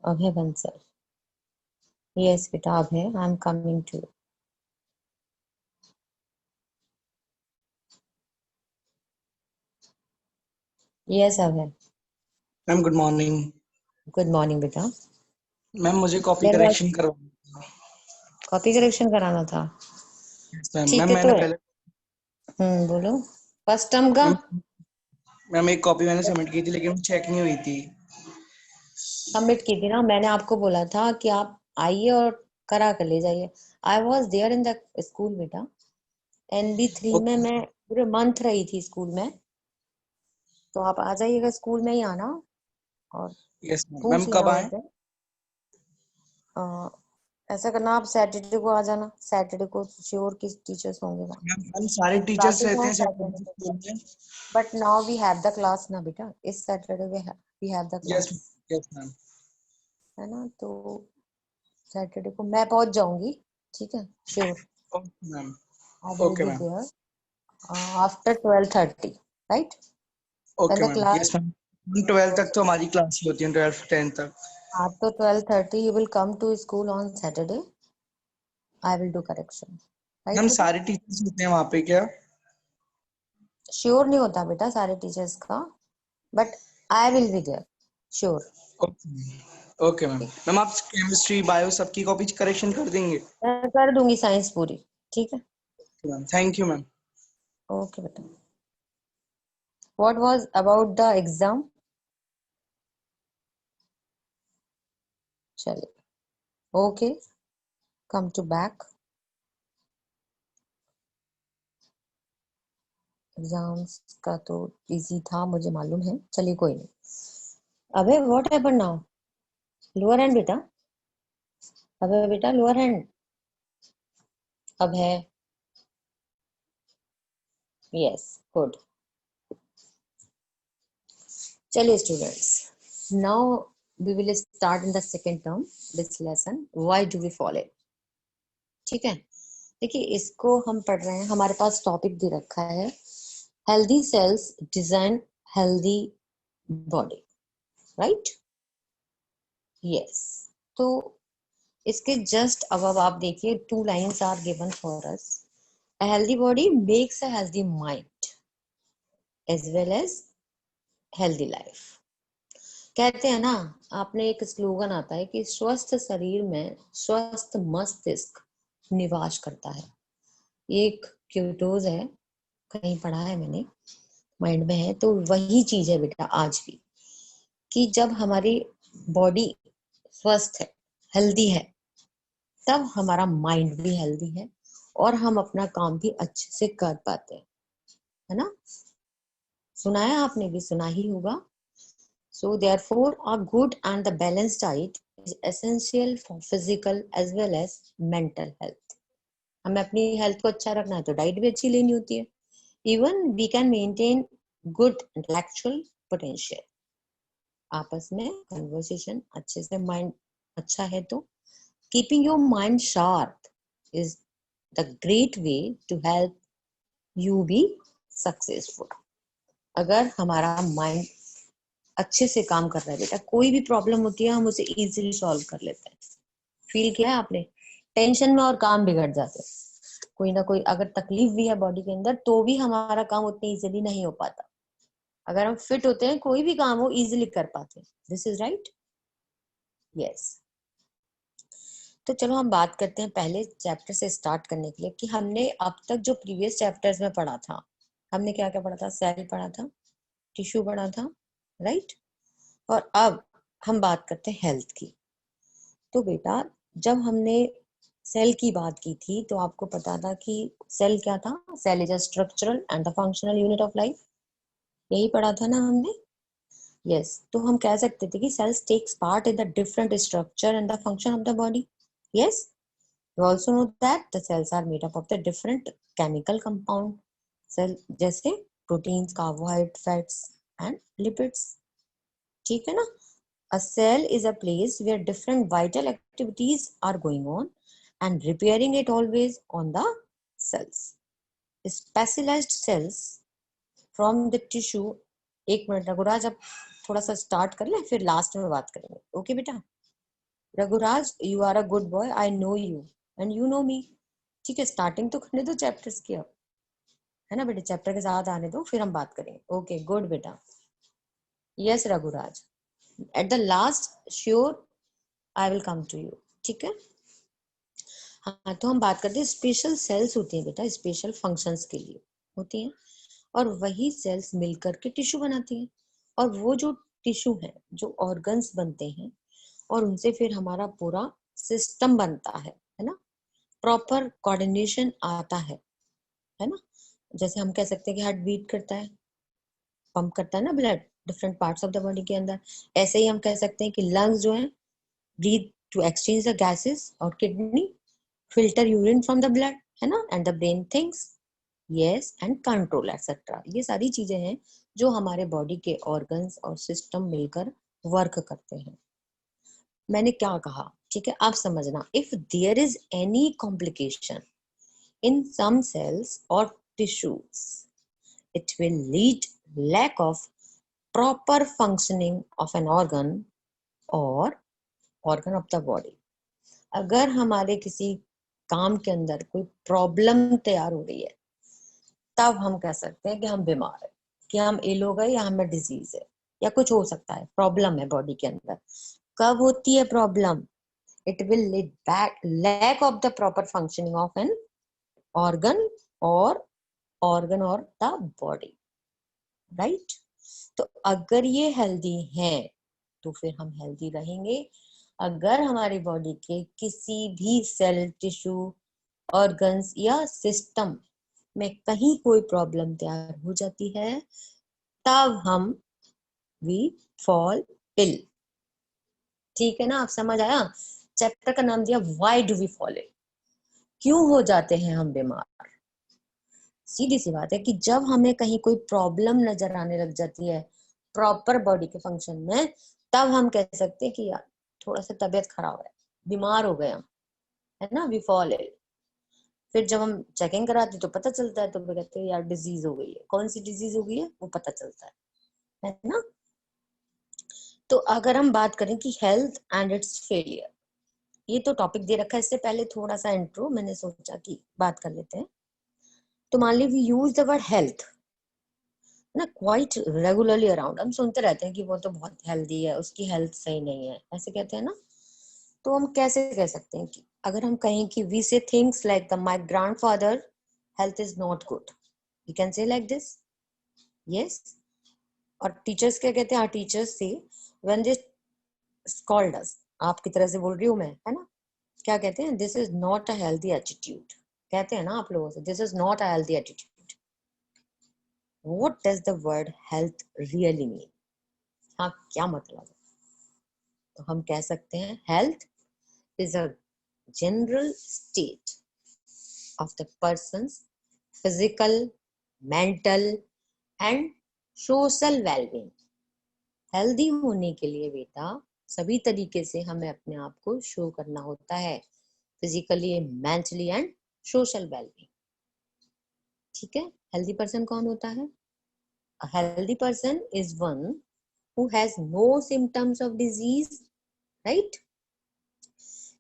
अभय Bansal. Yes बेटा Abhay, I am coming to. Yes Abhay. Ma'am good morning. Good morning बेटा। Ma'am मुझे copy there was correction करवाना था। Copy correction कराना था। मैम ठीक मैम है तो मैंने पहले बोलो। फर्स्ट टर्म का मैम मैम एक कॉपी मैंने सबमिट की थी लेकिन वो चेक नहीं हुई थी। सबमिट की थी ना, मैंने आपको बोला था कि आप आइए और करा कर ले जाइए। I was there in the school बेटा। NB3 में मैं पूरे मंथ रही थी स्कूल में, तो आप आ जाइएगा स्कूल में ही आना और यस मैम। मैम पूछ कब लेना आए? उनसे। ऐसा करना, आप सैटरडे को आ जाना। सैटरडे को श्योर किस टीचर्स होंगे वहाँ। मैम सारे टीचर्स क्लासेस रहते हैं हैं सैटरडे सैटरडे को, स्कूल में? But now we have the class ना बेटा। इस Saturday we have the yes class, yes ma'am. है ना। तो सैटरडे को मैं पहुंच जाऊंगी, ठीक है, sure. Okay ma'am. I will okay be ma'am. There after 12:30, right, okay when the ma'am. Class. Yes ma'am. 12 तक तो हमारी क्लास ही होती है, 12 से 10 तक। हाँ तो 12:30 you will come to school on Saturday. I will do correction, right ma'am बेटा। सारे टीचर्स होते हैं वहाँ पे क्या? श्योर नहीं होता बेटा सारे टीचर्स का, but I will be there, sure. Okay ma'am. ठीक, मैम आप केमिस्ट्री बायो सबकी कॉपी करेक्शन कर देंगे? मैं कर दूंगी साइंस पूरी, ठीक है। Ma'am thank you ma'am. Okay बेटा। What was about the exam? चलिए, okay, come to back. Exams का तो इजी था, मुझे मालूम है। चलिए कोई नहीं। अबे what happened now? Lower hand बेटा, अबे बेटा लोअर हैंड। अब है, यस, गुड। चलिए students, now we will start in the second term this lesson, why do we follow. ठीक है, देखिए इसको हम पढ़ रहे हैं, हमारे पास टॉपिक दे रखा है healthy cells design healthy body, right. Yes, तो इसके जस्ट अब आप देखिए, 2 lines are given for us. A healthy body makes a healthy mind as well as healthy life. कहते हैं ना, आपने एक स्लोगन आता है कि स्वस्थ शरीर में स्वस्थ मस्तिष्क निवास करता है। ये एक क्यूटोज है, कहीं पढ़ा है मैंने, माइंड में है। तो वही चीज है बेटा आज भी, कि जब हमारी बॉडी स्वस्थ है, हेल्दी है, तब हमारा माइंड भी हेल्दी है और हम अपना काम भी अच्छे से कर पाते हैं, है ना। सुना है आपने भी, सुना ही होगा। So therefore a good and the balanced diet is essential for physical as well as mental health. हमें अपनी हेल्थ को अच्छा रखना है तो डाइट भी अच्छी लेनी होती है। Even we can maintain good intellectual potential. आपस में कन्वर्सेशन अच्छे से, माइंड अच्छा है तो keeping your mind sharp is the great way to help you be successful. अगर हमारा माइंड अच्छे से काम कर रहा है बेटा, कोई भी प्रॉब्लम होती है हम उसे इजीली सॉल्व कर लेते हैं। फील किया है आपने? टेंशन में और काम बिगड़ जाते हैं। कोई ना कोई अगर तकलीफ भी है बॉडी के अंदर तो भी हमारा काम उतनी इजीली नहीं हो पाता। अगर हम फिट होते हैं कोई भी काम हो इजीली कर पाते हैं। This is right, yes. तो चलो हम बात करते हैं पहले चैप्टर से स्टार्ट करने के लिए, कि हमने अब तक जो प्रीवियस चैप्टर्स में पढ़ा था, हमने क्या क्या पढ़ा था? सेल पढ़ा था, टिश्यू पढ़ा था, राइट। और अब हम बात करते हैं हेल्थ की। तो बेटा जब हमने सेल की बात की थी तो आपको पता था कि सेल क्या था? Cell is a structural and the functional unit of life. यही पढ़ा था ना हमने? यस, तो हम कह सकते थे कि cells takes part in the different structure and the function of the body. Yes, you also know that the cells are made up of the different chemical compound. Cell जैसे proteins, carbohydrate, fats and lipids, ठीक है ना। A cell is a place where different vital activities are going on and repairing it always on the cells. Specialized cells from the tissue। एक minute Raghuraj, अब थोड़ा सा start कर ले, फिर लास्ट में बात करेंगे। ओके बेटा, Raghuraj, you are a good boy, I know you and you know me. ठीक है, स्टार्टिंग तो करने दो चैप्टर्स की अब, है ना बेटे, चैप्टर के साथ आने दो, फिर हम बात करेंगे। ओके गुड बेटा। Yes Raghuraj, at the last sure I will come to you. ठीक है, हाँ तो हम बात करते हैं, स्पेशल सेल्स होती हैं बेटा, स्पेशल फंक्शंस के लिए होती हैं, और वही सेल्स मिलकर के टिश्यू बनाती हैं, और वो जो टिश्यू है, जो ऑर्गन्स बनते हैं, और उनसे फिर हमारा पूरा सिस्टम बनता है ना, प्रॉपर कोऑर्डिनेशन आता है ना। जैसे हम कह सकते हैं कि हार्ट बीट करता है, पंप करता है ना blood different parts of the body के अंदर, ऐसे ही हम कह सकते हैं कि लंग्स जो है breathe to exchange the gases, और kidney filter urine from the blood, है ना, and the brain things yes and control etcetera. ये सारी चीजें हैं जो हमारे बॉडी के ऑर्गन्स और सिस्टम मिलकर वर्क करते हैं। मैंने क्या कहा, ठीक है, आप समझना, if there is any complication in some cells or tissues, it will lead lack of proper functioning of an organ or organ of the body। अगर हमारे किसी काम के अंदर कोई प्रॉब्लम तैयार हो रही है, तब हम कह सकते हैं कि हम बीमार है, कि हम इल हो गए, या हमें डिजीज है, या कुछ हो सकता है, प्रॉब्लम है बॉडी के अंदर। कब होती है problem? It will lead back lack of the proper functioning of an organ or the body, right. तो अगर ये हेल्दी है तो फिर हम हेल्दी रहेंगे। अगर हमारी बॉडी के किसी भी सेल, टिश्यू, ऑर्गन्स या सिस्टम में कहीं कोई प्रॉब्लम तैयार हो जाती है, तब हम वी फॉल इल। ठीक है ना, आप समझ आया? चैप्टर का नाम दिया why do we fall ill, क्यों हो जाते हैं हम बीमार। सीधी सी बात है कि जब हमें कहीं कोई प्रॉब्लम नजर आने लग जाती है प्रॉपर बॉडी के फंक्शन में, तब हम कह सकते हैं कि यार थोड़ा सा तबीयत खराब है, बीमार हो गया, है ना, वी फॉल इल। फिर जब हम चेकिंग कराते तो पता चलता है, तो वो कहते हैं यार डिजीज हो गई है। कौन सी डिजीज हो गई है वो पता चलता है ना। तो अगर हम बात करें कि हेल्थ एंड इट्स फेलियर, ये तो टॉपिक दे रखा है, इससे पहले थोड़ा सा इंट्रो मैंने सोचा कि बात कर लेते हैं। तो मान ली we use the word health ना क्वाइट रेगुलरली अराउंड, हम सुनते रहते हैं कि वो तो बहुत हेल्दी है, उसकी हेल्थ सही नहीं है, ऐसे कहते हैं ना। तो हम कैसे कह सकते हैं कि अगर हम कहें कि we say things like the my grandfather health is not good, we can say like this, yes. और टीचर्स क्या कहते हैं, our teachers say when they scold us, आपकी तरह से बोल रही हूँ मैं, है ना, क्या कहते हैं, this is not a healthy attitude, कहते हैं ना आप लोगों से, this is not a healthy attitude. What does the word health really mean? हाँ, क्या मतलब है? तो हम कह सकते हैं health is a general state of the persons physical, mental and social wellbeing. Healthy होने के लिए बेटा सभी तरीके से हमें अपने आप को शो करना होता है, physically, mentally and social wellbeing. ठीक है, हेल्दी पर्सन कौन होता है? A healthy person is one who has no symptoms of disease, right?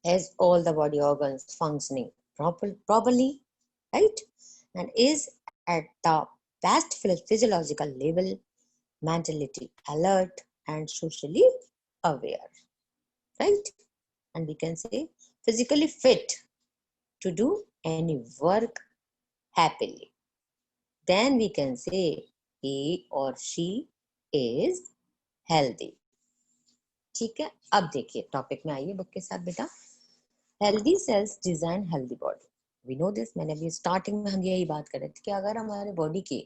Has all the body organs functioning properly, right? And is at the best physiological level, mentally alert and socially aware, right? And we can say physically fit to do any work happily. Then we can say he or she is healthy. ठीक है, अब देखिए topic में आइए book के साथ बेटा। Healthy cells design healthy body, we know this. मैंने अभी स्टार्टिंग में हम यही बात कर रहे थे कि अगर हमारे बॉडी के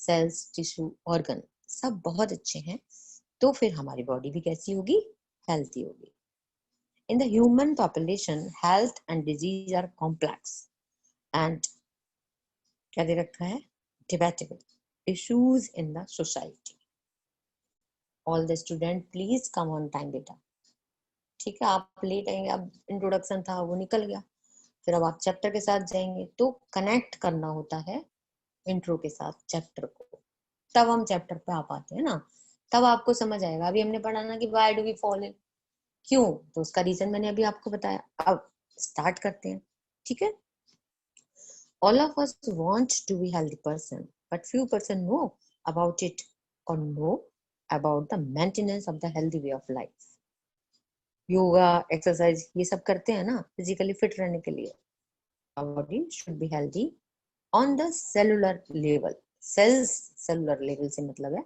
सेल्स, टिश्यू, ऑर्गन सब बहुत अच्छे हैं, तो फिर हमारी बॉडी भी कैसी होगी? हेल्थी होगी। In the human population health and disease are complex and क्या दे रखा है? Debatable issues in the society. All the student please come on time बेटा। ठीक है, आप लेट आएंगे, अब इंट्रोडक्शन था वो निकल गया, फिर अब आप चैप्टर के साथ जाएंगे, तो कनेक्ट करना होता है इंट्रो के साथ चैप्टर को, तब हम चैप्टर पे आ पाते हैं ना, तब आपको समझ आएगा। अभी हमने पढ़ा ना कि why do we fall in, क्यों? तो उसका रीजन मैंने अभी आपको बताया। अब स्टार्ट करते हैं, ठीक है। All of us want to be healthy person, but few person know about it or know about the maintenance of the healthy way of life. Yoga, exercise ये सब करते हैं ना फिजिकली फिट रहने के लिए। Our body should be healthy on the cellular level. Cellular level से मतलब है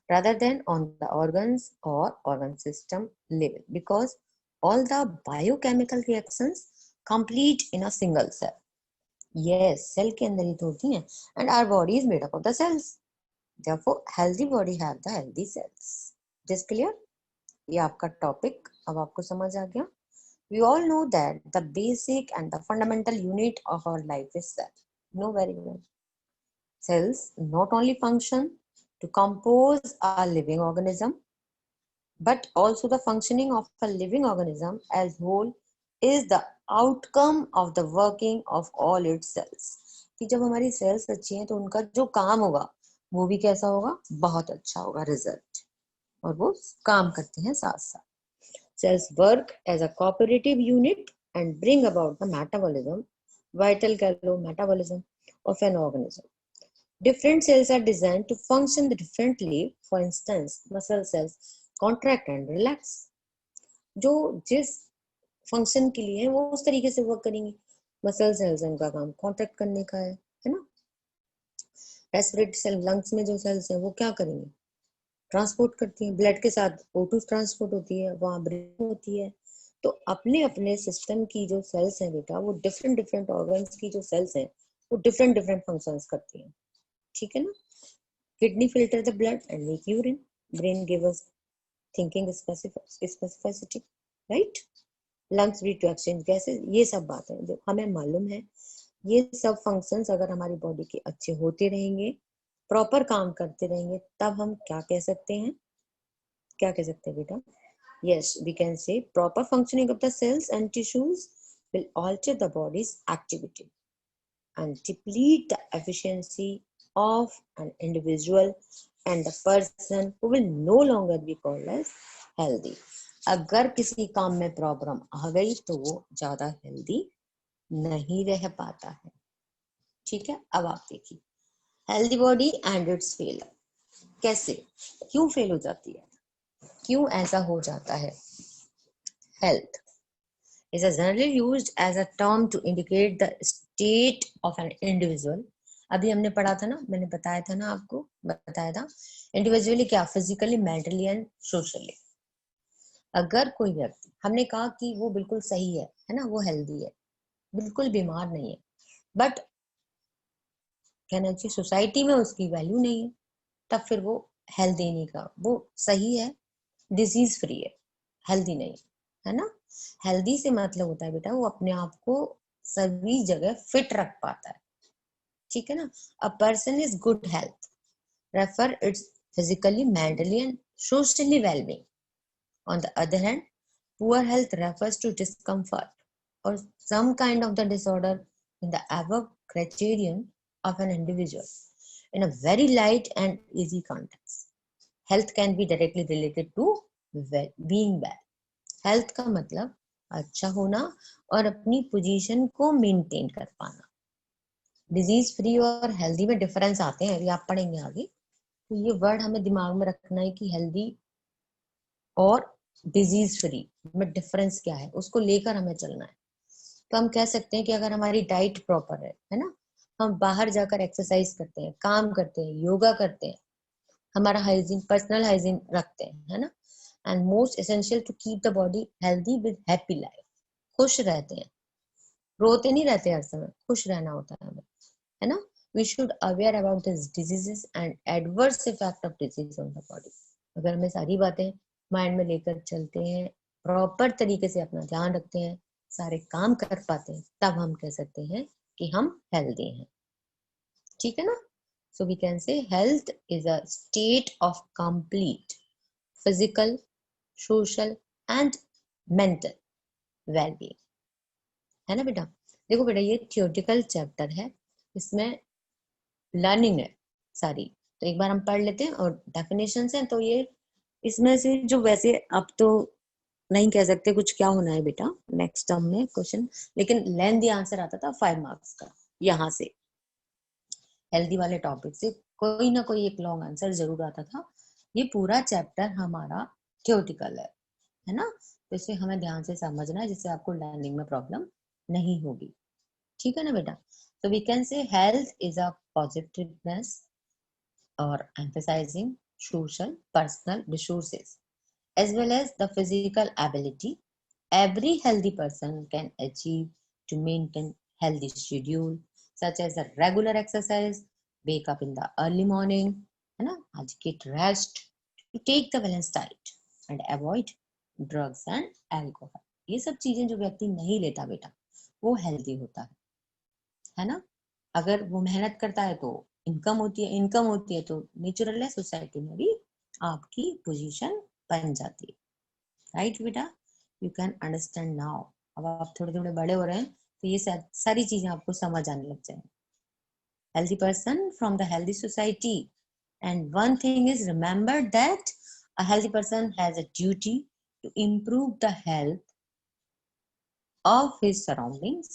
rather than on the organs or organ system level, because all the biochemical reactions complete in a single cell. Yes, cell के अंदर ही तो होती हैं, and our body is made up of the cells. Therefore, healthy body have the healthy cells. Just clear? ये आपका topic अब आपको समझ आ गया. We all know that the basic and the fundamental unit of our life is cell. Know very well. Cells not only function to compose a living organism, but also the functioning of a living organism as whole is the outcome of the working of all its cells. कि जब हमारी sales अच्छी हैं तो उनका जो काम होगा वो भी कैसा होगा, बहुत अच्छा होगा रिजल्ट, और वो काम करते हैं साथ साथ. Cells work as a cooperative unit and bring about the metabolism, vital metabolism of an organism. Different cells are designed to function differently. For instance, muscle cells contract and relax. जो जिस function के लिए है वो उस तरीके से work करेंगे. मसल सेल्स उनका काम कॉन्ट्रैक्ट करने का है ना. रेस्पिरेटरी सेल लंग्स में जो सेल्स हैं वो क्या करेंगे, ट्रांसपोर्ट करती हैं, ब्लड के साथ O2 ट्रांसपोर्ट होती है, वहाँ ब्रीथिंग होती है. तो अपने अपने सिस्टम की जो सेल्स हैं बेटा, वो डिफरेंट डिफरेंट ऑर्गन्स की जो सेल्स हैं वो डिफरेंट डिफरेंट फंक्शंस करती हैं. ठीक है ना. Kidney filter the blood and make urine. Brain give us thinking specificity, right. Lungs breathe to exchange gases. ये सब बातें जो हमें मालूम है. ये सब फंक्शंस अगर हमारी बॉडी के अच्छे होते रहेंगे, प्रॉपर काम करते रहेंगे, तब हम क्या कह सकते हैं, क्या कह सकते हैं बेटा? Yes, we can say proper functioning of the cells and tissues will alter the body's activity and deplete the efficiency of an individual and the person who will no longer be called as healthy. अगर किसी काम में problem आ गई तो वो ज्यादा healthy नहीं रह पाता है. ठीक है. अब आप देखिए healthy body and it's failure. कैसे, क्यों फेल हो जाती है, क्यों ऐसा हो जाता है? Health is generally used as a term to indicate the state of an individual. अभी हमने पढ़ा था ना, मैंने बताया था ना आपको, बताया था इंडिविजुअली क्या, फिजिकली, मेंटली एंड सोशली. अगर कोई व्यक्ति, हमने कहा कि वो बिल्कुल सही है ना, वो हेल्दी है, बिल्कुल बीमार नहीं है, बट कहना चाहिए सोसाइटी में उसकी वैल्यू नहीं है, तब फिर वो हेल्दी नहीं का, वो सही है, डिजीज फ्री है, हेल्दी नहीं है ना. हेल्दी से मतलब होता है बेटा वो अपने आप को सभी जगह फिट रख पाता है. ठीक है ना. A person is good health refer its physically, mentally and socially wellbeing. On the other hand poor health refers to discomfort और some kind of the disorder in the above criterion of an individual in a very light and easy context. Health can be directly related to being well. Health का मतलब अच्छा होना और अपनी position को maintain कर पाना. डिजीज फ्री और हेल्दी में डिफरेंस आते हैं, अभी आप पढ़ेंगे आगे. तो ये वर्ड हमें दिमाग में रखना है कि हेल्दी और डिजीज फ्री में डिफरेंस क्या है, उसको लेकर हमें चलना है. तो हम कह सकते हैं कि अगर हमारी डाइट प्रॉपर है ना, हम बाहर जाकर एक्सरसाइज करते हैं, काम करते हैं, योगा करते हैं, हमारा हाइजीन, पर्सनल हाइजीन रखते हैं, है ना. And most essential to keep the body healthy with happy life. खुश रहते हैं, रोते नहीं रहते हर समय, खुश रहना होता है हमें, है ना. We should aware about this diseases and adverse effect of disease on the body. अगर हमें सारी बातें माइंड में लेकर चलते हैं, प्रॉपर तरीके से अपना ध्यान रखते हैं, सारे काम कर पाते हैं, तब हम कह सकते हैं कि हम हेल्दी हैं. ठीक है ना. So we can say health is a state of complete physical, social and mental well-being. है ना बेटा. देखो बेटा ये थियोरेटिकल चैप्टर है, इसमें लर्निंग है सारी, तो एक बार हम पढ़ लेते हैं और डेफिनेशंस हैं. तो ये इसमें से जो वैसे अब तो नहीं कह सकते कुछ क्या होना है बेटा नेक्स्ट टर्म में क्वेश्चन, लेकिन लेंथी आंसर आता था 5 मार्क्स का। यहाँ से हेल्दी वाले टॉपिक से कोई ना कोई एक लॉन्ग आंसर जरूर आता था। ये पूरा चैप्टर हमारा थ्योरेटिकल है ना, तो इसे हमें ध्यान से समझना है जिससे आपको लर्निंग में प्रॉब्लम नहीं होगी। ठीक है ना बेटा। तो we can say health is a positiveness और emphasizing social personal resources as well as the physical ability every healthy person can achieve to maintain healthy schedule such as a regular exercise, wake up in the early morning, है ना, adequate rest, to take the balanced diet and avoid drugs and alcohol। ये सब चीजें जो व्यक्ति नहीं लेता बेटा वो हेल्दी होता है ना। अगर वो मेहनत करता है तो इनकम होती है तो नेचुरल है सोसाइटी में भी आपकी पोजीशन बन जाती है। राइट बेटा, यू कैन अंडरस्टैंड नाउ। अब आप थोड़े थोड़े बड़े हो रहे हैं तो ये सारी चीजें आपको समझ आने लग जाएंगी। Healthy person from the healthy society, and one thing is remember that a healthy person has a duty to improve the health of his surroundings,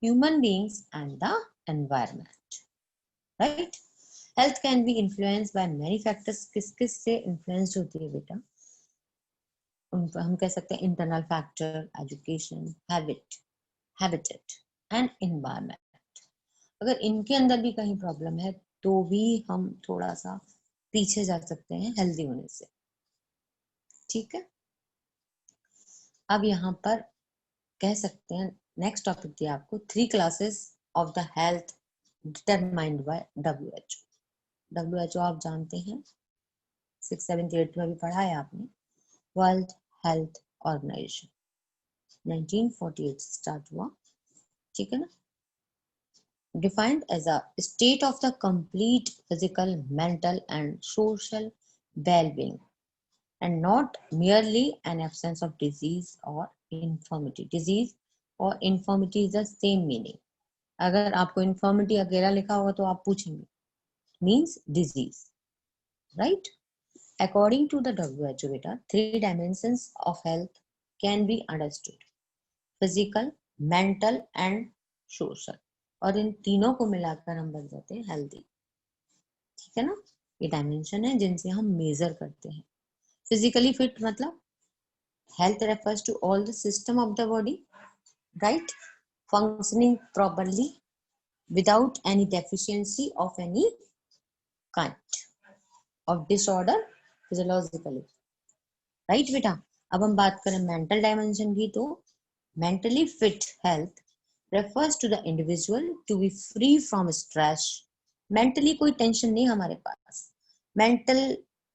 human beings, and the environment. Right? Health can be influenced by many factors। किस किस से influence होती है बेटा? हम कह सकते हैं internal factor, education, habitat and environment. अगर इनके अंदर भी कहीं प्रॉब्लम है तो भी हम थोड़ा सा पीछे जा सकते हैं हेल्दी होने से। ठीक है, अब यहाँ पर कह सकते हैं नेक्स्ट टॉपिक दिया आपको 3 classes of the health determined by WHO। WHO आप जानते हैं 6, 7, 8 में भी पढ़ा है आपने, वर्ल्ड हेल्थ ऑर्गेनाइजेशन 1948 स्टार्ट हुआ। ठीक है ना। Defined as a state of the complete physical, mental and social wellbeing and not merely an absence of disease or infirmity। disease और infirmity is the same meaning। अगर आपको infirmity अकेला लिखा होगा तो आप पूछेंगे means disease, right? According to the WHO बेटा 3 dimensions of health can be understood: physical, mental and social। और इन तीनों को मिलाकर हम बन जाते हैं healthy। ठीक है ना, ये डायमेंशन है जिनसे हम मेजर करते हैं। फिजिकली फिट मतलब health refers to all the system of the body, right, functioning properly without any deficiency of any kind of disorder physiologically। right बेटा। अब हम बात करें मेंटल डायमेंशन की तो mentally fit health refers to the individual to be free from stress। mentally कोई tension नहीं हमारे पास, मेंटल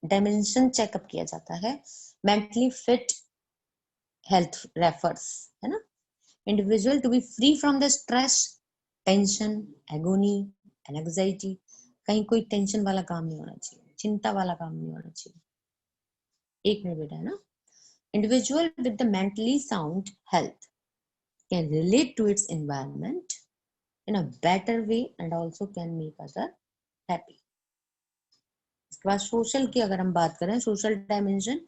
डायमेंशन चेकअप किया जाता है। mentally fit health refers, है ना, individual to be free from the stress, tension, agony and anxiety। कहीं कोई टेंशन वाला काम नहीं होना चाहिए, चिंता वाला काम नहीं होना चाहिए। एक मिनट बेटा, है ना। individual with the mentally sound health can relate to its environment in a better way and also can make other happy। इसके बाद सोशल की अगर हम बात करें, social dimension,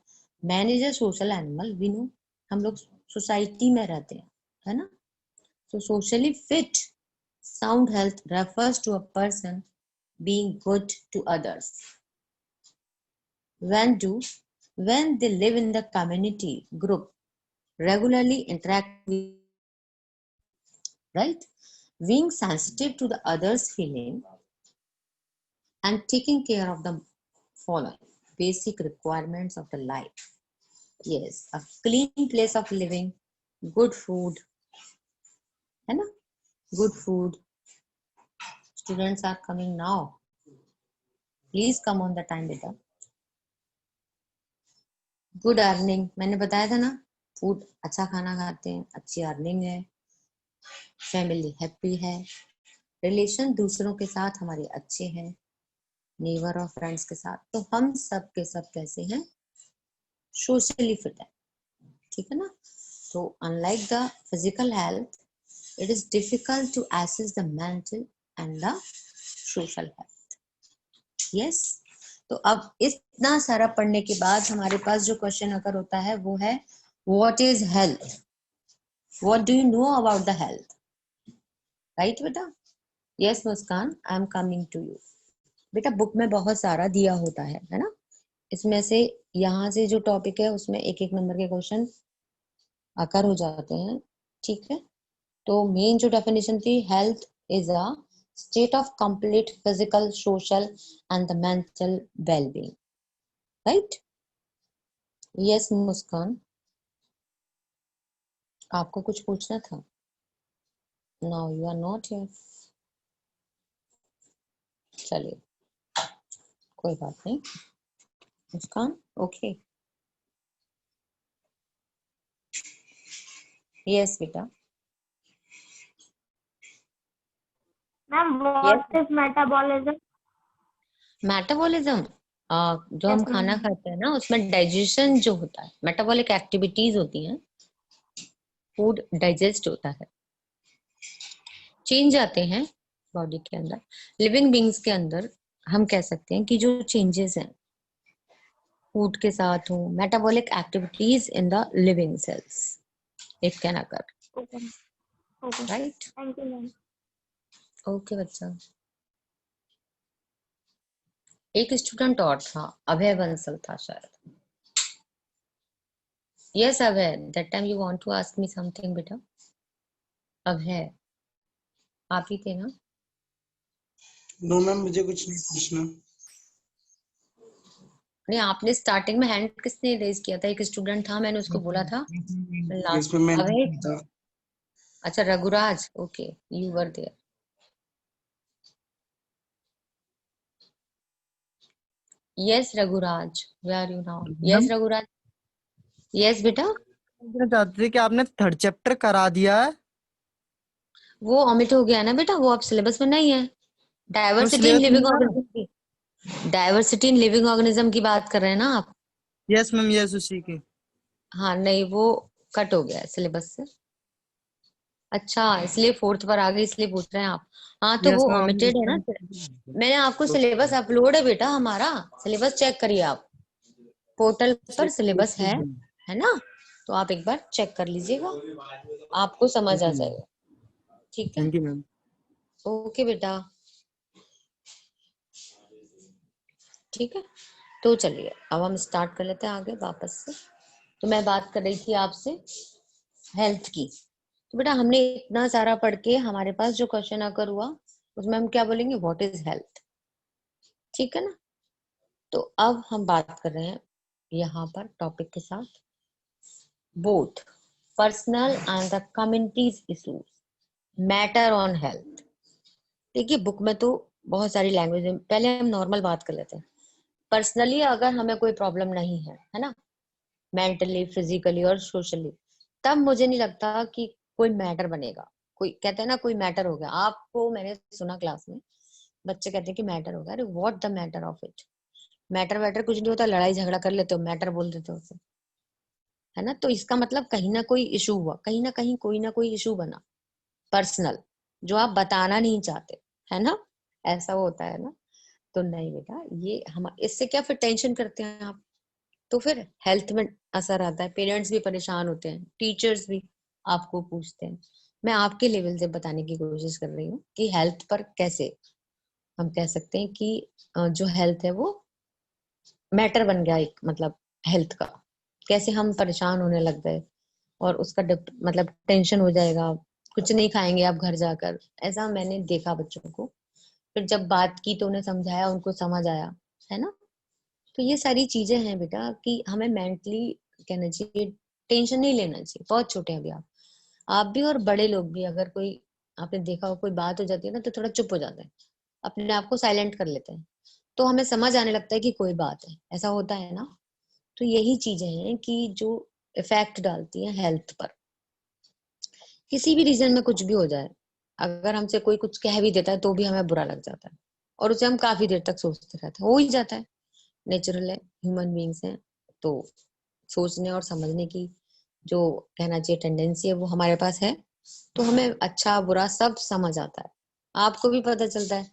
man is a social animal, we know, हम लोग society में रहते हैं, है ना। So socially fit sound health refers to a person being good to others when they live in the community group, regularly interact with, right, being sensitive to the others feeling and taking care of the following basic requirements of the life। yes, a clean place of living, good food, है ना, good food। students are coming now, please come on the time बेटा। Good earning, मैंने बताया था ना, food अच्छा खाना खाते हैं, अच्छी अर्निंग है, फैमिली हैप्पी है, रिलेशन दूसरों के साथ हमारे अच्छे हैं, नेबर और फ्रेंड्स के साथ, तो हम सब के सब कैसे हैं, सोशली फिट है। ठीक है ना। तो unlike the physical health it is difficult to assess the mental and the social health. Yes, तो अब इतना सारा पढ़ने के बाद हमारे पास जो क्वेश्चन अगर होता है वो है what is health? What do you know about the health? Right बेटा? Yes Muskan, I am coming to you. बेटा बुक में बहुत सारा दिया होता है ना? इसमें से यहाँ से जो टॉपिक है उसमें एक एक नंबर के क्वेश्चन आकर हो जाते हैं, ठीक है? तो मेन जो डेफिनेशन थी, health is a state of complete physical, social and the mental wellbeing, right? Yes Muskan, आपको कुछ पूछना था? Now you are not here. चलिए कोई बात नहीं मुस्कान, ओके। यस बेटा। Ma'am what is metabolism? Metabolism जो हम Yes, खाना ma'am. खाते हैं ना, उसमें डाइजेशन जो होता है, मेटाबॉलिक एक्टिविटीज होती हैं, फूड डाइजेस्ट होता है, चेंज आते हैं बॉडी के अंदर, लिविंग बींग्स के अंदर। हम कह सकते हैं कि जो चेंजेस हैं फूड के साथ हो, metabolic activities in the living cells it can occur, Okay. Okay. Right? Thank you, ma'am. Okay बच्चा। एक स्टूडेंट और था, अभय बंसल था शायद। Yes Abhay, that time you want to ask me something बेटा? अभय आप ही थे ना? नो मैम, मुझे कुछ नहीं पूछना। नहीं, आपने स्टार्टिंग में हैंड किसने रेज किया था? एक स्टूडेंट था, मैंने उसको बोला था यस मैम, मैंने अभय। किया था। अच्छा Raghuraj, okay, you were there. Yes Raghuraj, where are you now? Yes Raghuraj. Yes बेटा। पूछना चाहते थे कि आपने थर्ड चैप्टर करा दिया है? वो ओमिट हो गया ना बेटा, वो अब सिलेबस में नहीं है। डाइवर्सिटी इन syllabus में लिविंग नहीं है? ऑर्गेनिज्म की, डाइवर्सिटी इन लिविंग ऑर्गेनिज्म की बात कर रहे हैं ना आप? यस मैम, यस उसी की। हाँ नहीं, वो कट हो गया है सिलेबस से। अच्छा इसलिए फोर्थ पर आ गई, इसलिए पूछ रहे हैं आप? हाँ तो यस वो मैम। ओमिटेड है ना। मैंने आपको सिलेबस अपलोड है बेटा, हमारा सिलेबस चेक करिए आप, पोर्टल पर सिलेबस है ना? तो आप एक बार चेक कर लीजिएगा, आपको समझ आ जाएगा, ठीक है? Thank you ma'am. ओके बेटा, ठीक है। तो चलिए अब हम स्टार्ट कर लेते हैं आगे वापस से। तो मैं बात कर रही थी आपसे हेल्थ की। तो बेटा हमने इतना सारा पढ़ के हमारे पास जो क्वेश्चन आकर हुआ उसमें हम क्या बोलेंगे? व्हाट इज हेल्थ, ठीक है ना? तो अब हम बात कर रहे हैं यहाँ पर टॉपिक के साथ, both personal and the communities issues matter on health. देखिए बुक में तो बहुत सारी लैंग्वेज है, पहले हम नॉर्मल बात कर लेते हैं। पर्सनली अगर हमें कोई प्रॉब्लम नहीं है ना, मेंटली, फिजिकली और सोशली, तब मुझे नहीं लगता कि कोई मैटर बनेगा। कोई कहते हैं ना कोई मैटर हो गया, आपको मैंने सुना क्लास में बच्चे कहते हैं कि मैटर हो गया। अरे what the matter of it? Matter वैटर कुछ नहीं होता, लड़ाई झगड़ा कर लेते हो, मैटर बोल देते हो उसे, है ना? तो इसका मतलब कहीं ना कोई इशू हुआ, कहीं ना कहीं कोई ना कोई इशू बना पर्सनल, जो आप बताना नहीं चाहते, है ना? ऐसा होता है ना? तो नहीं बेटा, ये हम इससे क्या फिर टेंशन करते हैं आप? तो फिर हेल्थ में असर आता है, पेरेंट्स भी परेशान होते हैं, टीचर्स भी आपको पूछते हैं। मैं आपके लेवल से बताने की कोशिश कर रही हूँ कि हेल्थ पर कैसे हम कह सकते हैं कि जो हेल्थ है वो मैटर बन गया, एक मतलब हेल्थ का कैसे हम परेशान होने लग गए और उसका मतलब टेंशन हो जाएगा, कुछ नहीं खाएंगे आप घर जाकर, ऐसा मैंने देखा बच्चों को। फिर जब बात की तो उन्हें समझाया, उनको समझ आया, है ना? तो ये सारी चीजें हैं बेटा कि हमें मेंटली कहना चाहिए, टेंशन नहीं लेना चाहिए। बहुत छोटे हैं अभी आप भी और बड़े लोग भी, अगर कोई आपने देखा हो कोई बात हो जाती है ना तो थोड़ा चुप हो जाते हैं, अपने आप को साइलेंट कर लेते हैं, तो हमें समझ आने लगता है कि कोई बात है, ऐसा होता है ना? तो यही चीजें हैं कि जो इफेक्ट डालती हैं हेल्थ पर। किसी भी रीजन में कुछ भी हो जाए, अगर हमसे कोई कुछ कह भी देता है तो भी हमें बुरा लग जाता है और उसे हम काफी देर तक सोचते रहते हैं, हो ही जाता है, नेचुरल है, ह्यूमन बींग्स हैं। तो सोचने और समझने की जो कहना चाहिए टेंडेंसी है वो हमारे पास है, तो हमें अच्छा बुरा सब समझ आता है। आपको भी पता चलता है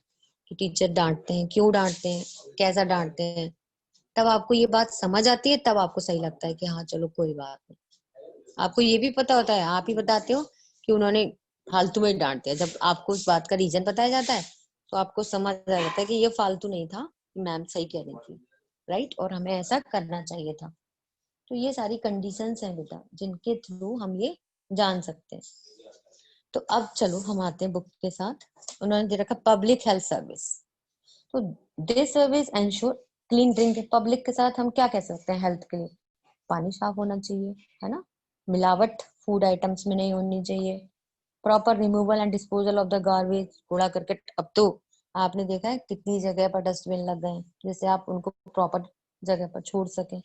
कि टीचर डांटते हैं, क्यों डांटते हैं, कैसा डांटते हैं, तब आपको ये बात समझ आती है, तब आपको सही लगता है कि हाँ चलो कोई बात नहीं, आपको ये भी पता होता है, आप ही बताते हो कि उन्होंने फालतू में डांट दिया। जब आपको उस बात का रीजन बताया जाता है तो आपको समझ आ जाता है कि ये फालतू नहीं था, मैम सही कह रही थी, राइट, और हमें ऐसा करना चाहिए था। तो ये सारी कंडीशंस हैं बेटा जिनके थ्रू हम ये जान सकते हैं। तो अब चलो हम आते हैं बुक के साथ। उन्होंने दे रखा पब्लिक हेल्थ सर्विस। तो this service ensure clean drink. Public के साथ हम क्या कह सकते हैं हेल्थ के लिए? पानी साफ होना चाहिए, है ना, मिलावट फूड आइटम्स में नहीं होनी चाहिए, proper removal and disposal of the garbage, कूड़ा करकट। अब तो आपने देखा है कितनी जगह पर डस्टबिन लग गए हैं, जैसे आप उनको प्रॉपर जगह पर छोड़ सकें।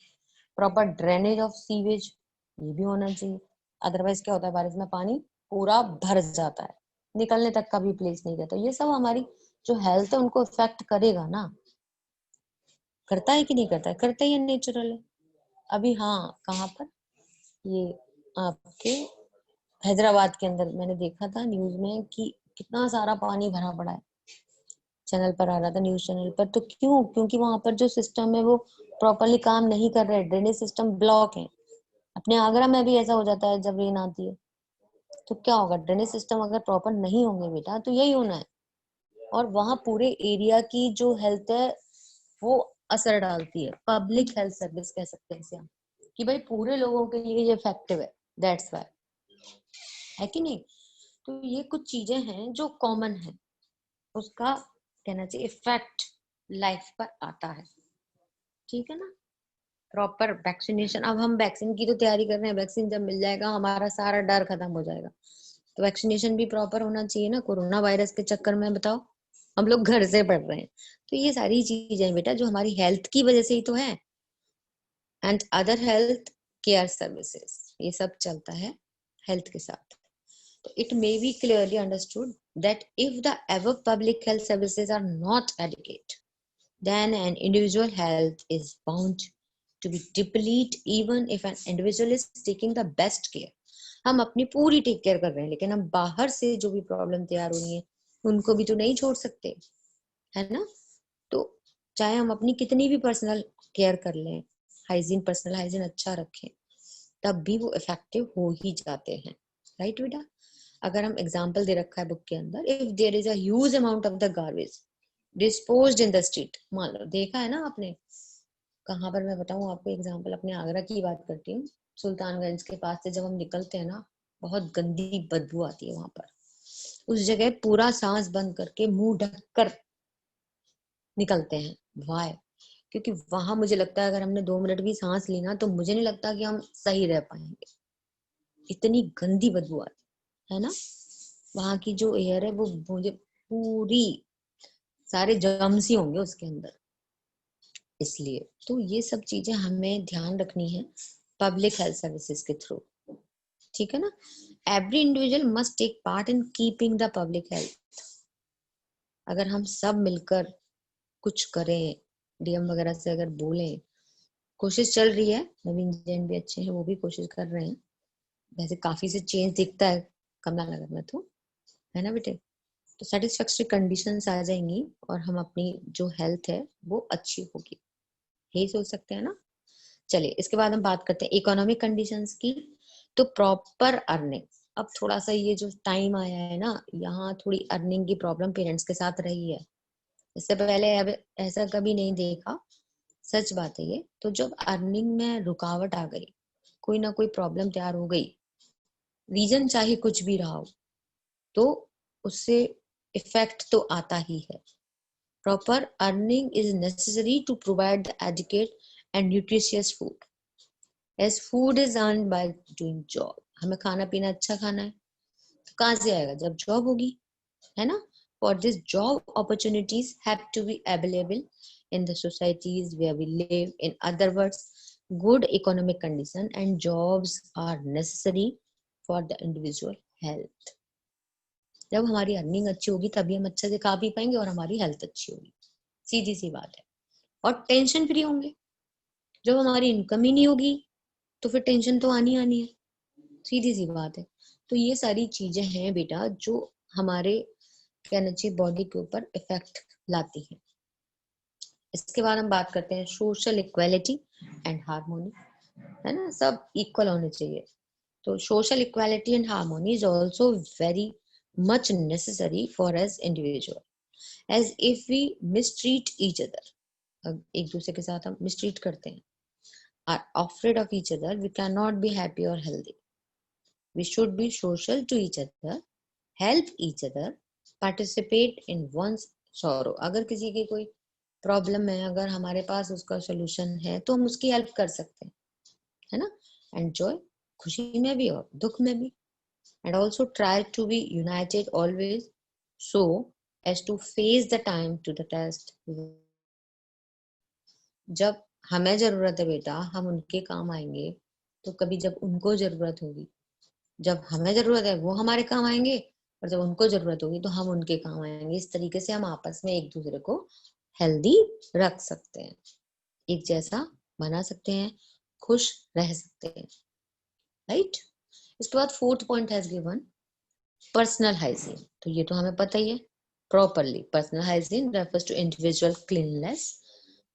प्रॉपर ड्रेनेज ऑफ सीवेज, ये भी होना चाहिए। अदरवाइज क्या होता है, बारिश में पानी पूरा भर जाता है, निकलने तक का भी प्लेस नहीं रहता। ये सब हमारी जो हेल्थ है उनको इफेक्ट करेगा ना। करता है कि नहीं करता है? करता ही है, नेचुरल है। अभी हाँ, कहाँ पर, ये आपके हैदराबाद के अंदर मैंने देखा था न्यूज में कि कितना सारा पानी भरा पड़ा है। चैनल पर आ रहा था, न्यूज चैनल पर। तो क्यों? क्योंकि वहां पर जो सिस्टम है वो प्रॉपरली काम नहीं कर रहे, ड्रेनेज सिस्टम ब्लॉक है। अपने आगरा में भी ऐसा हो जाता है जब रेन आती है। तो क्या होगा, ड्रेनेज सिस्टम अगर प्रॉपर नहीं होंगे बेटा तो यही होना है। और वहां पूरे एरिया की जो हेल्थ है वो असर डालती है। पब्लिक हेल्थ सर्विस कह सकते हैं इसे हम, कि भाई पूरे लोगों के लिए ये इफेक्टिव है, दैट्स वाई, है कि नहीं। तो ये कुछ चीजें हैं जो कॉमन है, उसका कहना चाहिए इफेक्ट लाइफ पर आता है, ठीक है ना। प्रॉपर वैक्सीनेशन, अब हम वैक्सीन की तो तैयारी कर रहे हैं, वैक्सीन जब मिल जाएगा हमारा सारा डर खत्म हो जाएगा। तो वैक्सीनेशन भी प्रॉपर होना चाहिए ना। कोरोना वायरस के चक्कर में बताओ हम लोग घर से पढ़ रहे हैं। तो ये सारी चीजें बेटा जो हमारी हेल्थ की वजह से ही तो है। And other health care services, ये सब चलता है हेल्थ के साथ। So it may be clearly understood that if the above public health services are not adequate, then an individual health is bound to be depleted even if an individual is taking the best care. हम अपनी पूरी take care कर रहे हैं लेकिन हम बाहर से जो भी प्रॉब्लम तैयार हो रही है उनको भी तो नहीं छोड़ सकते, है ना। तो चाहे हम अपनी कितनी भी पर्सनल केयर कर लें, हाइजीन, पर्सनल हाइजीन अच्छा रखें, तब भी वो इफेक्टिव हो ही जाते हैं, राइट बेटा। अगर हम एग्जाम्पल दे रखा है बुक के अंदर, if there is a huge amount of the garbage disposed in the street, मान लो देखा है ना आपने, कहाँ पर, मैं बताऊं आपको एग्जाम्पल, अपने आगरा की बात करती हूँ। सुल्तानगंज के पास से जब हम निकलते हैं ना, बहुत गंदी बदबू आती है वहां पर। उस जगह पूरा सांस बंद करके मुंह ढककर निकलते हैं। वाई? क्योंकि वहां मुझे लगता है अगर हमने 2 मिनट भी सांस ली ना तो मुझे नहीं लगता कि हम सही रह पाएंगे, इतनी गंदी बदबू आती है ना। वहां की जो एयर है वो मुझे पूरी, सारे जर्म्स ही होंगे उसके अंदर। इसलिए तो ये सब चीजें हमें ध्यान रखनी है पब्लिक हेल्थ सर्विसेज के थ्रू, ठीक है ना। Every individual must take part in keeping the public health. अगर हम सब मिलकर कुछ करें, डीएम वगैरह से अगर बोलें, कोशिश चल रही है, नवीन जैन भी अच्छे हैं, वो भी कोशिश कर रहे हैं। वैसे काफी से चेंज दिखता है कमला नगर में तो, है ना बेटे। तो सेटिस्फैक्टरी कंडीशंस आ जाएंगी और हम अपनी जो हेल्थ है वो अच्छी होगी, यही सोच सकते हैं ना। चलिए इसके बाद हम बात करते हैं इकोनॉमिक कंडीशंस की। तो प्रॉपर अर्निंग, अब थोड़ा सा ये जो टाइम आया है ना, यहाँ थोड़ी अर्निंग की प्रॉब्लम पेरेंट्स के साथ रही है। इससे पहले अब ऐसा कभी नहीं देखा, सच बात है ये। तो जब अर्निंग में रुकावट आ गई, कोई ना कोई प्रॉब्लम तैयार हो गई, रीजन चाहे कुछ भी रहा हो, तो उससे इफेक्ट तो आता ही है। Proper earning is necessary to provide the educate and nutritious food, as food is earn by doing job. हमें खाना पीना अच्छा खाना है तो कहाँ से आएगा, जब जॉब होगी, है ना। For this job opportunities have to be available in the societies where we live. In other words, good economic condition and jobs are necessary for the individual health. जब हमारी अर्निंग अच्छी होगी तभी हम अच्छे से खा पी पाएंगे और हमारी हेल्थ अच्छी होगी, सीधी सी बात है। और टेंशन फ्री होंगे। जब हमारी इनकम ही नहीं होगी तो फिर टेंशन तो आनी आनी है, सीधी सी बात है। तो ये सारी चीजें हैं बेटा जो हमारे कहना चाहिए बॉडी के ऊपर इफेक्ट लाती हैं। इसके बाद हम बात करते हैं सोशल इक्वालिटी एंड हार्मोनी, है ना, सब इक्वल होने चाहिए। तो social equality and harmony is also very much necessary for as individual, as if we mistreat each other, एक दूसरे के साथ हम मिसट्रीट करते हैं, are afraid of each other, we cannot be happy or healthy. We should be social to each other, help each other, participate in one's sorrow. अगर किसी की कोई प्रॉब्लम है, अगर हमारे पास उसका सोल्यूशन है तो हम उसकी हेल्प कर सकते हैं, है ना. एंजॉय, खुशी में भी और दुख में भी. And also try to be united always so as to face the time to the test. जब हमें जरूरत है बेटा, हम उनके काम आएंगे, तो कभी जब उनको जरूरत होगी, जब हमें जरूरत है वो हमारे काम आएंगे, और जब उनको जरूरत होगी तो हम उनके काम आएंगे. इस तरीके से हम आपस में एक दूसरे को हेल्दी रख सकते हैं, एक जैसा बना सकते हैं, खुश रह सकते हैं, राइट. इसके बाद fourth point has given personal hygiene. तो ये तो हमें पता ही है properly. Personal hygiene refers to individual cleanness.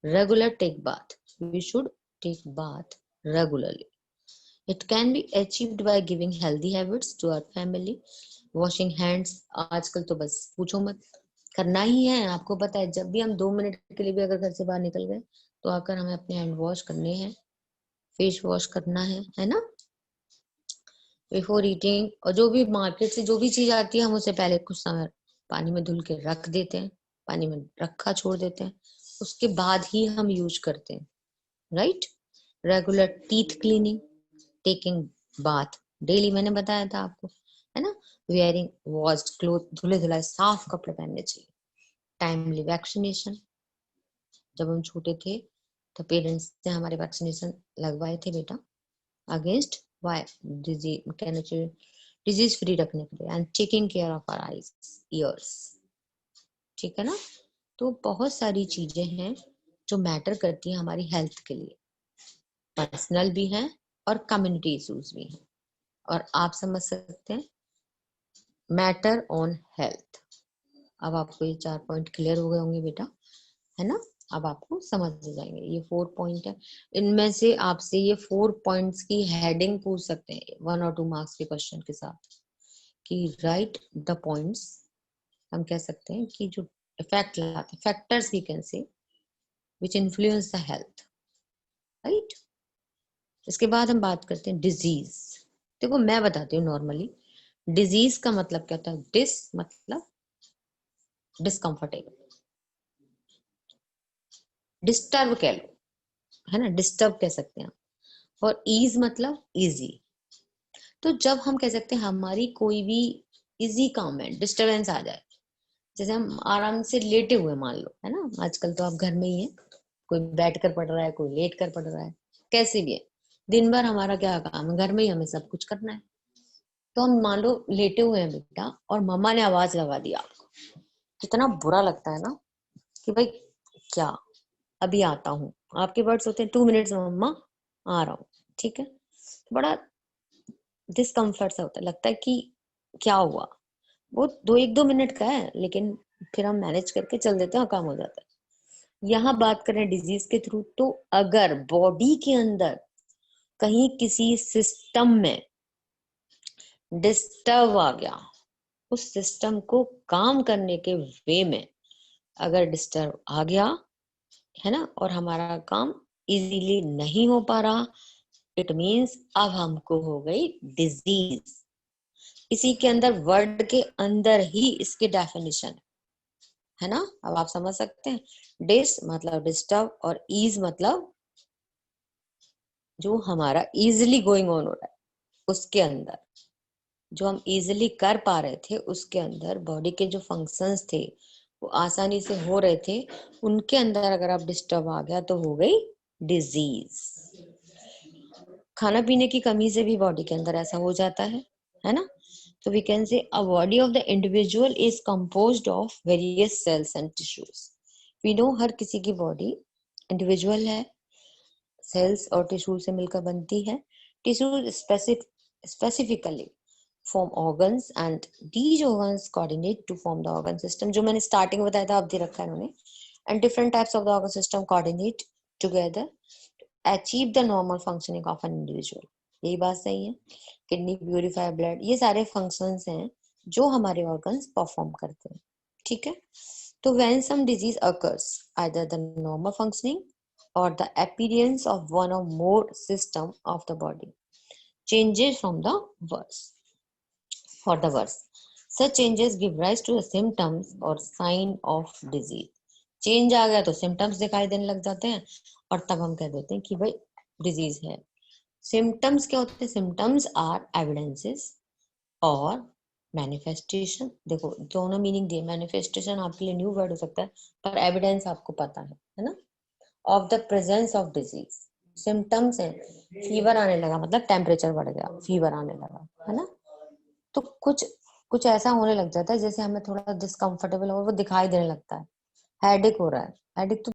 Regular take bath. We should take bath regularly. It can be achieved by giving healthy habits to our family. Washing hands, आजकल तो बस पूछो मत, करना ही है. आपको पता है जब भी हम 2 मिनट के लिए भी अगर घर से बाहर निकल गए तो आकर हमें अपने हैंड वॉश करने हैं, फेस वॉश करना है ना. बिफोर ईटिंग, और जो भी मार्केट से जो भी चीज आती है हम उसे पहले कुछ समय पानी में धुल के रख देते हैं, पानी में रखा छोड़ देते हैं, उसके बाद ही हम यूज करते हैं, right. Regular teeth cleaning, taking bath daily, मैंने बताया था आपको, है ना. वेयरिंग वॉश्ड क्लोथ, धुले धुलाए साफ कपड़े पहनने चाहिए. टाइमली वैक्सीनेशन, जब हम छोटे थे तो पेरेंट्स ने हमारे वैक्सीनेशन लगवाए थे बेटा अगेंस्ट डिजीज फ्री रखने के लिए. And taking care of our eyes ears, ठीक है ना. तो बहुत सारी चीजें हैं जो मैटर करती हैं हमारी हेल्थ के लिए, पर्सनल भी हैं और कम्युनिटी इश्यूज भी हैं. और आप समझ सकते हैं मैटर ऑन हेल्थ. अब आपको ये 4 पॉइंट क्लियर हो गए होंगे बेटा, है ना. अब आपको समझ जाएंगे. ये 4 पॉइंट है, इनमें से आपसे ये 4 पॉइंट्स की हेडिंग पूछ सकते हैं 1 और 2 मार्क्स के क्वेश्चन के साथ, कि राइट द पॉइंट्स. हम कह सकते हैं कि जो इफेक्ट लाते, factors we can say which influence the health, right. इसके बाद हम बात करते हैं डिजीज. देखो मैं बताती हूँ नॉर्मली डिजीज का मतलब क्या होता है. डिस मतलब डिस्कम्फर्टेबल, डिस्टर्ब कह लो, है ना, डिस्टर्ब कह सकते हैं. और ईज मतलब इजी. तो जब हम कह सकते हैं हमारी कोई भी इजी काम है, डिस्टरबेंस आ जाए, जैसे हम आराम से लेटे हुए मान लो, है ना. आजकल तो आप घर में ही है, कोई बैठ कर पढ़ रहा है, कोई लेट कर पढ़ रहा है, कैसे भी है. दिन भर हमारा क्या काम है, घर में ही हमें सब कुछ करना है. तो हम मान लो लेटे हुए हैं बेटा, और मम्मा ने आवाज लगा दी आपको, कितना बुरा लगता है ना, कि भाई क्या, अभी आता हूँ. आपके वर्ड्स होते हैं 2 मिनट्स मम्मा आ रहा हूँ, ठीक है. बड़ा डिस्कम्फर्ट सा होता है, लगता है कि क्या हुआ. वो 1-2 मिनट का है, लेकिन फिर हम मैनेज करके चल देते हैं, काम हो जाता है. यहाँ बात करें डिजीज के थ्रू, तो अगर बॉडी के अंदर कहीं किसी सिस्टम में डिस्टर्ब आ गया, उस सिस्टम को काम करने के वे में अगर डिस्टर्ब आ गया, है ना, और हमारा काम इजीली नहीं हो पा रहा, इट मीन्स अब हमको हो गई डिजीज. इसी के अंदर वर्ड के अंदर ही इसकी डेफिनेशन है ना. अब आप समझ सकते हैं, डिस मतलब डिस्टर्ब, और ईज मतलब जो हमारा इजिली गोइंग ऑन हो रहा है, उसके अंदर जो हम इजिली कर पा रहे थे, उसके अंदर बॉडी के जो फंक्शंस थे वो आसानी से हो रहे थे, उनके अंदर अगर आप डिस्टर्ब आ गया तो हो गई डिजीज. खाना पीने की कमी से भी बॉडी के अंदर ऐसा हो जाता है ना. So we can say a body of the individual is composed of various cells and tissues. We know हर किसी की बॉडी इंडिविजुअल है, सेल्स और टिश्यू से मिलकर बनती है. Tissue specifically form organs and these organs coordinate to form the organ system. जो मैंने स्टार्टिंग में बताया था, अब दे रखा है उन्होंने. And different types of the organ system coordinate together to achieve the normal functioning of an individual. यही बात सही है। किडनी प्यूरिफाई ब्लड, ये सारे फंक्शंस हैं जो हमारे ऑर्गन्स परफॉर्म करते हैं। ठीक है, तो when some disease occurs, either the normal functioning or the appearance of one or more system of the body changes from the worse for the worse. Such changes give rise to the symptoms or sign of disease. Change आ गया तो symptoms दिखाई देने लग जाते हैं और तब हम कह देते हैं कि भाई डिजीज है। सिम्टम्स क्या होते हैं? सिम्टम्स आर एविडेंसेस और मैनिफेस्टेशन। देखो दोनों मीनिंग दिए, मैनिफेस्टेशन आपके लिए न्यू वर्ड हो सकता है पर एविडेंस आपको पता है ना, of the presence of disease. Symptoms है, फीवर आने लगा मतलब टेम्परेचर बढ़ गया, फीवर आने लगा, है ना, तो कुछ कुछ ऐसा होने लग जाता है जैसे हमें थोड़ा डिस्कम्फर्टेबल हो, वो दिखाई देने लगता है। हेडेक हो रहा है, हेडेक तो